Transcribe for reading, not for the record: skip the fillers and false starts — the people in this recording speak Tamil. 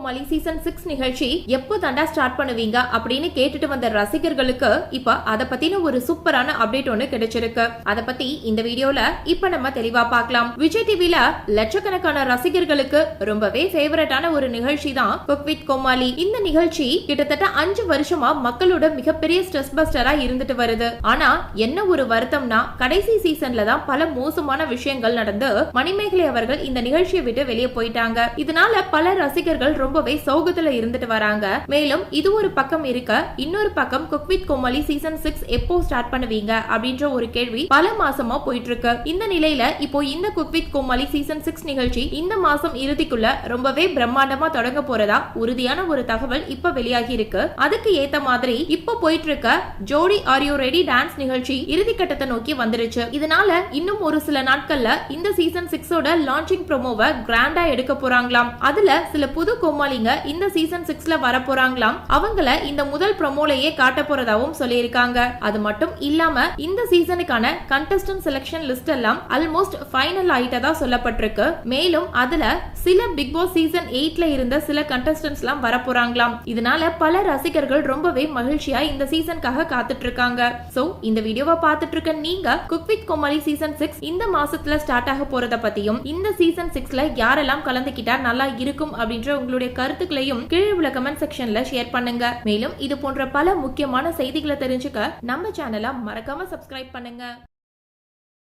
கோமாளி சீசன் 6 நிகழ்ச்சி எப்போ தாண்டா ஸ்டார்ட் பண்ணுவீங்க அப்படின்னு கேட்டுட்டு வந்த ரசிகர்களுக்கு இப்ப அத பத்தின ஒரு சூப்பரான அப்டேட் ஒன்னு கிடைச்சிருக்கு. அத பத்தி இந்த வீடியோல இப்ப நம்ம தெளிவா பார்க்கலாம். விஜய் டிவில லட்சக்கணக்கான ரசிகர்களுக்கு ரொம்பவே ஃபேவரட்டான ஒரு நிகழ்ச்சி தான் குக் வித் கோமாளி. இந்த நிகழ்ச்சி கிட்டத்தட்ட 5 வருஷமா மக்களோட மிகப்பெரிய ஸ்ட்ரெஸ் பஸ்டரா இருந்துட்டு வருது. ஆனா என்ன ஒரு வருத்தம்னா கடைசி சீசன்ல தான் பல மோசமான விஷயங்கள் நடந்து மணிமேகலை அவர்கள் இந்த நிகழ்ச்சியை விட்டு வெளியே போயிட்டாங்க. இதனால பல ரசிகர்கள் ரொம்பவே சோகத்துல இருந்துட்டு வராங்க. மேலும் இது ஒரு பக்கம் இருக்க, இன்னொரு பக்கம் குக் வித் கோமாளி சீசன் 6 எப்போ ஸ்டார்ட் பண்ணுவீங்க அப்படின்ற ஒரு கேள்வி பல மாசமா போயிட்டு இருக்கு. இந்த நிலையில இப்போ இந்த குக் வித் கோமாளி சீசன் 6 நிகழ்ச்சி இந்த மாசம் இறுதிக்குள்ள ரொம்பவே பிரம்மாண்டமா தொடங்க போறதா உறுதியான ஒரு தகவல் இப்ப வெளியாகி இருக்கு. அதுக்கு ஏத்த மாதிரி இப்ப போயிட்டு இருக்க ஜோடி ஆர் யூ ரெடி டான்ஸ் நிகழ்ச்சி இறுதி கட்டத்தை நோக்கி வந்துருச்சு. இதனால இன்னும் ஒரு சில நாட்கள்ல இந்த சீசன் 6 ஓட லான்ச்சிங் ப்ரோமோவை கிராண்டா எடுக்க போறாங்களாம். அதுல சில புது கோமாளிங்க இந்த சீசன் 6ல வர போறாங்களாம். அவங்கள இந்த முதல் ப்ரோமோலயே காட்ட போறதாவும் சொல்லியிருக்காங்க. அது மட்டும் இல்லாம இந்த சீசனுக்கான கண்டஸ்டன்ட் செலக்ஷன் லிஸ்ட் எல்லாம் ஆல்மோஸ்ட் ஃபைனல் ஆயிட்டதா சொல்லப்பட்டிருக்கு. மேலும் அதுல சில பிக் பாஸ் சீசன் 8ல இருந்த சில கண்டஸ்டன்ட்ஸ் எல்லாம் வர போறாங்களாம். இதனால பல ரசிகர்கள் ரொம்பவே மகிழ்ச்சியா இந்த சீசனுக்காக காத்துட்டு இருக்காங்க. சோ இந்த வீடியோவை பார்த்துட்டு இருக்க நீங்க குக் வித் கோமாளி சீசன் 6 இந்த மாசத்துல ஸ்டார்ட் ஆக போறத பத்தியும் இந்த சீசன் 6ல யாரெல்லாம் கலந்துக்கிட்டா நல்லா இருக்கும் அப்படின்ற உங்களுடைய கருத்துக்களையும் கீழே உள்ள கமெண்ட் செக்ஷன்ல ஷேர் பண்ணுங்க. மேலும் இது போன்ற பல முக்கியமான செய்திகளை தெரிஞ்சுக்க நம்ம சேனலை மறக்காம சப்ஸ்கிரைப் பண்ணுங்க.